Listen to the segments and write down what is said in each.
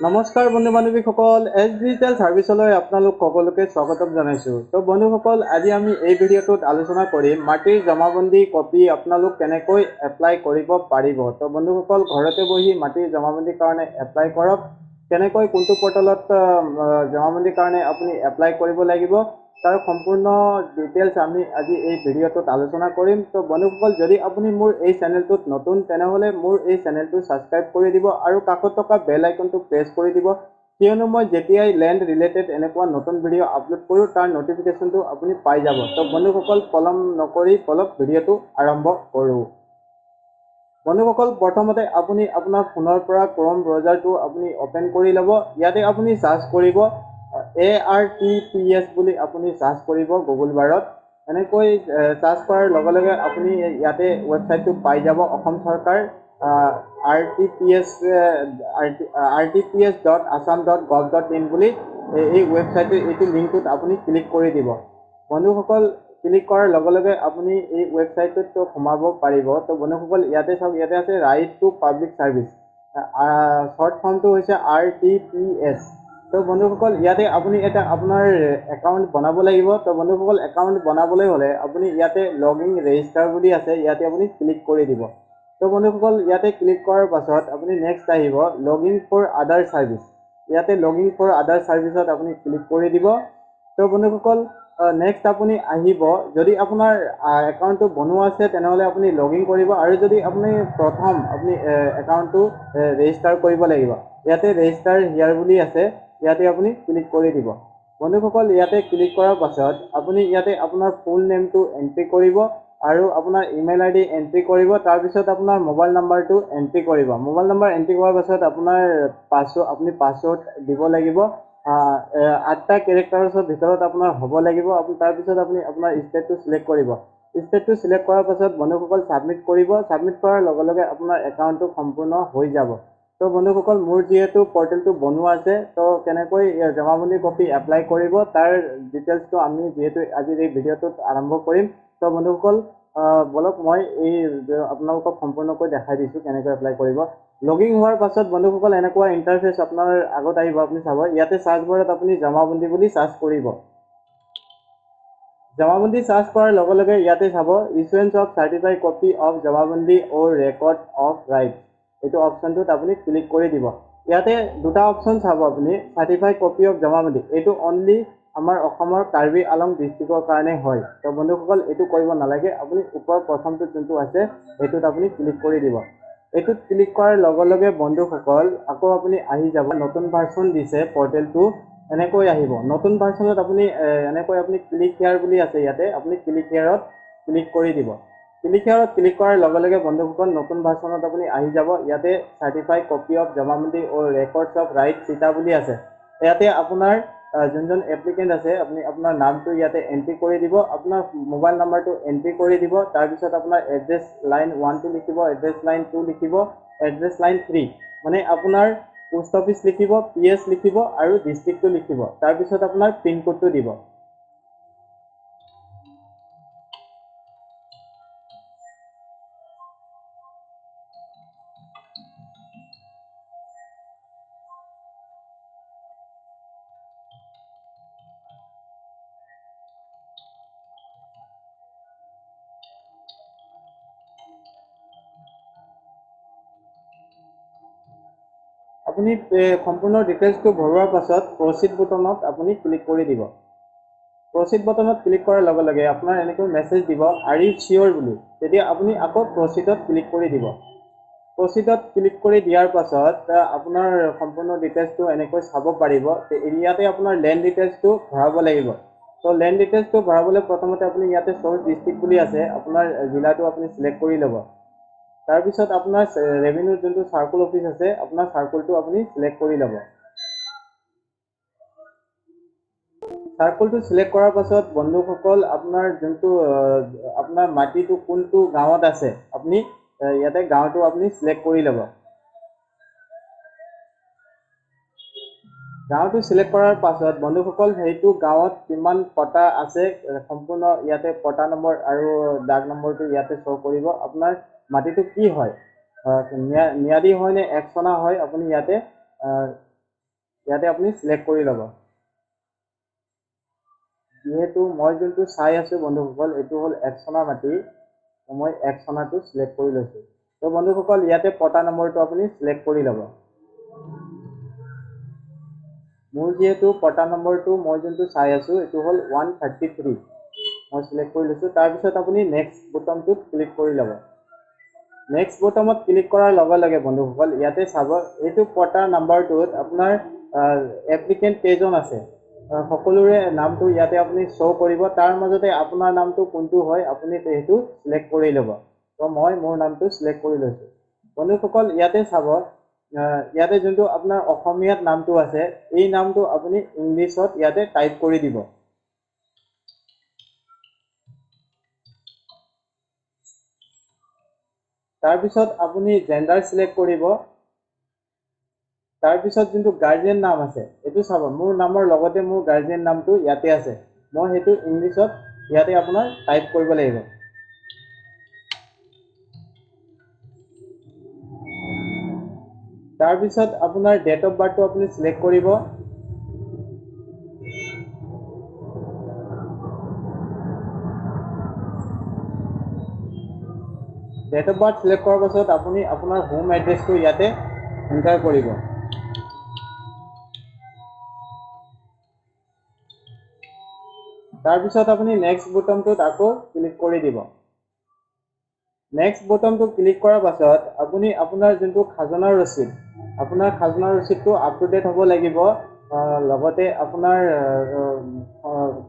নমস্কাৰ বন্ধু বান্ধৱীসকল, S digital ছাৰ্ভিচলৈ আপোনালোক সকলোকে স্বাগতম জনাইছোঁ। তো বন্ধুসকল, আজি আমি এই ভিডিঅ'টোত আলোচনা কৰিম মাটিৰ জমাবন্দী কপি আপোনালোক কেনেকৈ এপ্লাই কৰিব পাৰিব। তো বন্ধুসকল, ঘৰতে বহি মাটিৰ জমাবন্দীৰ কাৰণে এপ্লাই কৰক। কেনেকৈ কোনটো পৰ্টেলত জমাবন্দীৰ কাৰণে আপুনি এপ্লাই কৰিব লাগিব তাৰ সম্পূৰ্ণ ডিটেইলছ আমি আজি এই ভিডিঅ'টোত আলোচনা কৰিম। তো বন্ধুসকল, যদি আপুনি মোৰ এই চেনেলটোত নতুন তেনেহ'লে মোৰ এই চেনেলটো ছাবস্ক্ৰাইব কৰি দিব আৰু কাষত থকা বেল আইকনটো প্ৰেছ কৰি দিব, কিয়নো মই যেতিয়াই লেণ্ড ৰিলেটেড এনেকুৱা নতুন ভিডিঅ' আপলোড কৰোঁ তাৰ নটিফিকেশ্যনটো আপুনি পাই যাব। তো বন্ধুসকল, পলম নকৰি বলক ভিডিঅ'টো আৰম্ভ কৰোঁ। বন্ধুসকল, প্ৰথমতে আপুনি আপোনাৰ ফোনৰ পৰা ক্ৰম ব্ৰাউজাৰটো আপুনি অপেন কৰি ল'ব। ইয়াতে আপুনি চাৰ্চ কৰিব ARTPS বুলি আপুনি চাৰ্চ কৰিব গুগল বাৰত। এনেকৈ চাৰ্চ কৰাৰ লগে লগে আপুনি ইয়াতে ৱেবছাইটটো পাই যাব, অসম চৰকাৰ rtps.assam.gov.in বুলি এই ৱেবছাইটটো, এইটো লিংকটোত আপুনি ক্লিক কৰি দিব। বন্ধুসকল, ক্লিক কৰাৰ লগে লগে আপুনি এই ৱেবছাইটটোত সোমাব পাৰিব। তো বন্ধুসকল, ইয়াতে চাওক, ইয়াতে আছে right to public service, short ফৰ্মটো হৈছে RTPS। তো বন্ধুসকল, ইয়াতে আপুনি এটা আপোনাৰ একাউণ্ট বনাব লাগিব। তো বন্ধুসকল, একাউণ্ট বনাবলৈ হ'লে আপুনি ইয়াতে লগইন ৰেজিষ্টাৰ বুলি আছে, ইয়াতে আপুনি ক্লিক কৰি দিব। তো বন্ধুসকল, ইয়াতে ক্লিক কৰাৰ পাছত আপুনি নেক্সট আহিব লগইন ফৰ আদাৰ ছাৰ্ভিচ। ইয়াতে লগইন ফৰ আদাৰ ছাৰ্ভিচত আপুনি ক্লিক কৰি দিব। তো বন্ধুসকল, নেক্সট আপুনি আহিব, যদি আপোনাৰ একাউণ্টটো বনোৱা আছে তেনেহ'লে আপুনি লগইন কৰিব, আৰু যদি আপুনি প্ৰথম আপুনি একাউণ্টটো ৰেজিষ্টাৰ কৰিব লাগিব। ইয়াতে ৰেজিষ্টাৰ হিয়াৰ বুলি আছে, ইয়াতে আপুনি ক্লিক কৰি দিব। বন্ধুসকল, ইয়াতে ক্লিক কৰাৰ পাছত আপুনি ইয়াতে আপোনাৰ ফুল নেমটো এণ্ট্ৰি কৰিব আৰু আপোনাৰ ইমেইল ID এণ্ট্ৰি কৰিব। তাৰপিছত আপোনাৰ মোবাইল নাম্বাৰটো এণ্ট্ৰি কৰিব। মোবাইল নাম্বাৰ এণ্ট্ৰি কৰাৰ পাছত আপোনাৰ আপুনি পাছৱৰ্ড দিব লাগিব। 8টা কেৰেক্টাৰ্ছৰ ভিতৰত আপোনাৰ হ'ব লাগিব। তাৰপিছত আপুনি আপোনাৰ ষ্টেটটো চিলেক্ট কৰিব। ষ্টেটটো চিলেক্ট কৰাৰ পাছত বন্ধুসকল ছাবমিট কৰিব। ছাবমিট কৰাৰ লগে লগে আপোনাৰ একাউণ্টটো সম্পূৰ্ণ হৈ যাব। তো বন্ধুসকল, মোৰ যিহেতু পৰ্টেলটো বনোৱা আছে, তো কেনেকৈ জমাবন্দী কপি এপ্লাই কৰিব তাৰ ডিটেইলছটো আমি যিহেতু আজিৰ এই ভিডিঅ'টোত আৰম্ভ কৰিম। তো বন্ধুসকল, বলক মই এই আপোনালোকক সম্পূৰ্ণকৈ দেখাই দিছোঁ কেনেকৈ এপ্লাই কৰিব। লগইন হোৱাৰ পাছত বন্ধুসকল, এনেকুৱা ইণ্টাৰফেচ আপোনাৰ আগত আহিব। আপুনি চাব, ইয়াতে চাৰ্চ বাৰত আপুনি জমাবন্দী বুলি চাৰ্চ কৰিব। জমাবন্দী চাৰ্চ কৰাৰ লগে লগে ইয়াতে চাব issuance of certified copy of Jamabandi or record of right, এইটো অপশ্যনটোত আপুনি ক্লিক কৰি দিব। ইয়াতে দুটা অপশ্যন চাব আপুনি, চাৰ্টিফাইড কপি অফ জমাবন্দী, এইটো অনলি আমাৰ অসমৰ কাৰ্বি আলং ডিষ্ট্ৰিক্টৰ কাৰণে হয়। তো বন্ধুসকল, এইটো কৰিব নালাগে, আপুনি ওপৰৰ প্ৰথমটো যোনটো আছে এইটোত আপুনি ক্লিক কৰি দিব। এইটোত ক্লিক কৰাৰ লগে লগে বন্ধুসকল আকৌ আপুনি আহি যাব, নতুন ভাৰ্চন দিছে পৰ্টেলটো, এনেকৈ আহিব। নতুন ভাৰ্চনত আপুনি এনেকৈ আপুনি ক্লিক হিয়াৰ বুলি আছে, ইয়াতে আপুনি ক্লিক হিয়াৰত ক্লিক কৰি দিব। ক্লিক হিয়াৰত ক্লিক কৰাৰ লগে লগে বন্ধুসকল নতুন ভাৰ্চনত আপুনি আহি যাব। ইয়াতে certified copy of Jamabandi or records of right চিটা বুলি আছে। ইয়াতে আপোনাৰ যোনজন এপ্লিকেণ্ট আছে আপুনি আপোনাৰ নামটো ইয়াতে এণ্ট্ৰি কৰি দিব, আপোনাৰ মোবাইল নাম্বাৰটো এণ্ট্ৰি কৰি দিব। তাৰপিছত আপোনাৰ এড্ৰেছ লাইন 1 লিখিব, এড্ৰেছ লাইন 2 লিখিব, এড্ৰেছ লাইন 3 মানে আপোনাৰ পোষ্ট অফিচ লিখিব, PS লিখিব আৰু ডিষ্ট্ৰিক্টটো লিখিব। তাৰপিছত আপোনাৰ পিনক'ডটো দিব। আপুনি সম্পূৰ্ণ ডিটেইলছটো ভৰোৱাৰ পাছত প্ৰচিড বুটনত আপুনি ক্লিক কৰি দিব। প্ৰচিড বটনত ক্লিক কৰাৰ লগে লগে আপোনাৰ এনেকৈ মেছেজ দিব আৰ ইউ চিয়'ৰ বুলি। তেতিয়া আপুনি আকৌ প্ৰচিডত ক্লিক কৰি দিব। প্ৰচিডত ক্লিক কৰি দিয়াৰ পাছত আপোনাৰ সম্পূৰ্ণ ডিটেইলছটো এনেকৈ চাব পাৰিব। ইয়াতে আপোনাৰ লেণ্ড ডিটেইলছটো ভৰাব লাগিব। তো লেণ্ড ডিটেইলছটো ভৰাবলৈ প্ৰথমতে আপুনি ইয়াতে চ'ৰ্চ ডিষ্ট্ৰিক্ট বুলি আছে, আপোনাৰ জিলাটো আপুনি চিলেক্ট কৰি ল'ব। তাৰপিছত আপোনাৰ ৰেভিনিউ যোনটো চাৰ্কুল অফিচ আছে, আপোনাৰ চাৰ্কুলটো আপুনি চিলেক্ট কৰি ল'ব। চাৰ্কুলটো চিলেক্ট কৰাৰ পাছত বন্ধুসকল, আপোনাৰ যোনটো আপোনাৰ মাটিটো কোনটো গাঁৱত আছে আপুনি ইয়াতে গাঁৱটো আপুনি চিলেক্ট কৰি ল'ব। গাঁৱটো চিলেক্ট কৰাৰ পাছত বন্ধুসকল, সেইটো গাঁৱত কিমান পটা আছে সম্পূৰ্ণ ইয়াতে পটা নম্বৰ আৰু দাগ নম্বৰটো ইয়াতে শ্ব' কৰিব। আপোনাৰ মাটিটো কি হয়, ম্যাদী হয় নে 1 চনা হয়, আপুনি ইয়াতে ইয়াতে আপুনি সিলেক্ট কৰি ল'ব। যেহেতু মই যোনটো চাই আছো বন্ধুসকল এইটো হ'ল 1 চনা মাটি, মই 1 চনাটো সিলেক্ট কৰি লৈছো। তো বন্ধুসকল ইয়াতে পটা নম্বৰটো আপুনি সিলেক্ট কৰি ল'ব। মোৰ যেহেতু পটা নম্বৰটো মই যোনটো চাই আছো এইটো হ'ল 133, মই সিলেক্ট কৰি লৈছো। তাৰপিছত আপুনি নেক্সট বুটামটোত ক্লিক কৰি ল'ব। নেক্সট বুটামত ক্লিক কৰাৰ লগে লগে বন্ধুসকল ইয়াতে চাব এইটো পটা নম্বৰটোত আপোনাৰ এপ্লিকেণ্ট পেজন আছে, সকলোৰে নামটো ইয়াতে আপুনি শ্ব' কৰিব। তাৰ মাজতে আপোনাৰ নামটো কোনটো হয় আপুনি সেইটো সিলেক্ট কৰি ল'ব। তো মই মোৰ নামটো সিলেক্ট কৰি লৈছো। বন্ধুসকল ইয়াতে চাব ইয়াতে যোনটো আপোনাৰ অসমীয়াত নামটো আছে এই নামটো আপুনি ইংলিছত ইয়াতে টাইপ কৰি দিব। তাৰপিছত আপুনি জেন্ডাৰ সিলেক্ট কৰিব। তাৰপিছত যোনটো গাৰ্জিয়ান নাম আছে এইটো চাব, মোৰ নামৰ লগতে মোৰ গাৰ্জিয়ান নামটো ইয়াতে আছে, মই সেইটো ইংলিছত ইয়াতে আপোনাৰ টাইপ কৰিব লাগিব। তাৰপিছত আপোনাৰ ডেট অফ বাৰ্থটো আপুনি সিলেক্ট কৰিব। ডেট অফ বাৰ্থ সিলেক্ট কৰাৰ পাছত আপুনি আপোনাৰ হোম এড্ৰেছটো ইয়াতে এণ্টাৰ কৰিব। তাৰপিছত আপুনি নেক্সট বুটামটোত আকৌ ক্লিক কৰি দিব। নেক্সট বুটামটো ক্লিক কৰাৰ পাছত আপুনি আপোনাৰ যোনটো খাজনাৰ ৰচিদ, আপোনাৰ খাজনাৰ ৰচিদটো আপ টু ডেট হ'ব লাগিব। লগতে আপোনাৰ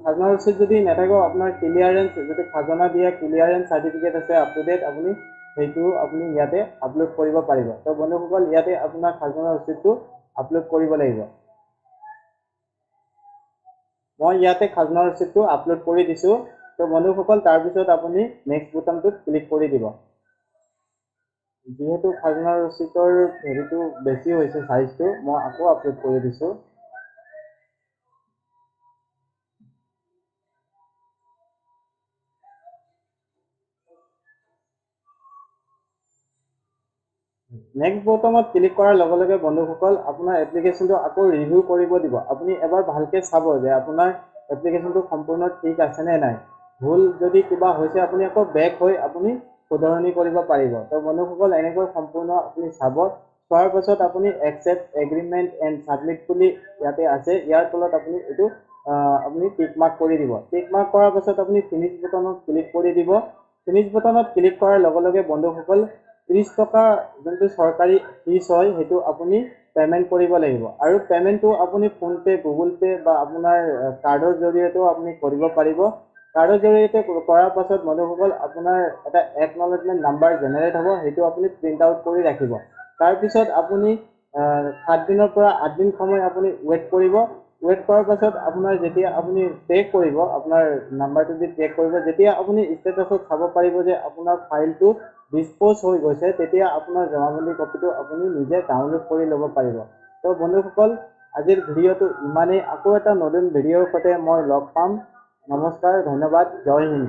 খাজনাৰ ৰচিদ যদি নাথাকে আপোনাৰ ক্লিয়াৰেন্স, যদি খাজনা দিয়া ক্লিয়াৰেন্স চাৰ্টিফিকেট আছে আপ টু ডেট আপুনি সেইটো আপুনি ইয়াতে আপলোড কৰিব পাৰিব। তো বন্ধুসকল ইয়াতে আপোনাৰ খাজনাৰ ৰচিদটো আপলোড কৰিব লাগিব। মই ইয়াতে খাজনাৰ ৰচিদটো আপলোড কৰি দিছো। তো বন্ধুসকল তাৰপিছত আপুনি নেক্সট বুটামটোত ক্লিক কৰি দিব। যেহেতু খাজনাৰ ৰচিদৰ হেৰিটো বেছি হৈছে সাইজটো, মই আকৌ আপলোড কৰি দিছো। নেক্সট বুটামত ক্লিক কৰাৰ লগে লগে বন্ধুসকল আপোনাৰ এপ্লিকেশ্যনটো আকৌ ৰিভিউ কৰিব দিব। আপুনি এবাৰ ভালকৈ চাব যে আপোনাৰ এপ্লিকেশ্যনটো সম্পূৰ্ণ ঠিক আছে নে নাই। ভুল যদি কিবা হৈছে আপুনি আকৌ বেক হৈ আপুনি শুধৰণি কৰিব পাৰিব। তো বন্ধুসকল এনেকৈ সম্পূৰ্ণ আপুনি চাব। চোৱাৰ পাছত আপুনি একচেপ্ট এগ্ৰিমেণ্ট এণ্ড ছাবমিট বুলি ইয়াতে আছে, ইয়াৰ তলত আপুনি এইটো আপুনি টিক মাৰ্ক কৰি দিব। টিক মাৰ্ক কৰাৰ পাছত আপুনি ফিনিছ বুটামত ক্লিক কৰি দিব। ফিনিছ বুটামত ক্লিক কৰাৰ লগে লগে বন্ধুসকল 30 টকা যোনটো চৰকাৰী ফিজ হয় সেইটো আপুনি পে'মেণ্ট কৰিব লাগিব। আৰু পে'মেণ্টটো আপুনি ফোনপে, গুগল পে বা আপোনাৰ কাৰ্ডৰ জৰিয়তেও আপুনি কৰিব পাৰিব। কাৰ্ডৰ জৰিয়তে কৰাৰ পাছত বন্ধুসকল আপোনাৰ এটা একনলেজমেণ্ট নাম্বাৰ জেনেৰেট হ'ব, সেইটো আপুনি প্ৰিণ্ট আউট কৰি ৰাখিব। তাৰপিছত আপুনি 7 দিনৰ পৰা 8 দিন সময় আপুনি ৱেইট কৰিব। ৱেইট কৰাৰ পাছত আপোনাৰ যেতিয়া আপুনি চেক কৰিব, আপোনাৰ নাম্বাৰটো দি চেক কৰিব, যেতিয়া আপুনি ষ্টেটাছত চাব পাৰিব যে আপোনাৰ ফাইলটো ডিছপ'জ হৈ গৈছে, তেতিয়া আপোনাৰ জমাবন্দী কপিটো আপুনি নিজে ডাউনলোড কৰি ল'ব পাৰিব। তো বন্ধুসকল আজিৰ ভিডিঅ'টো ইমানেই। আকৌ এটা নতুন ভিডিঅ'ৰ সৈতে মই লগ পাম। নমস্কাৰ, ধন্যবাদ, জয় হিন্দ।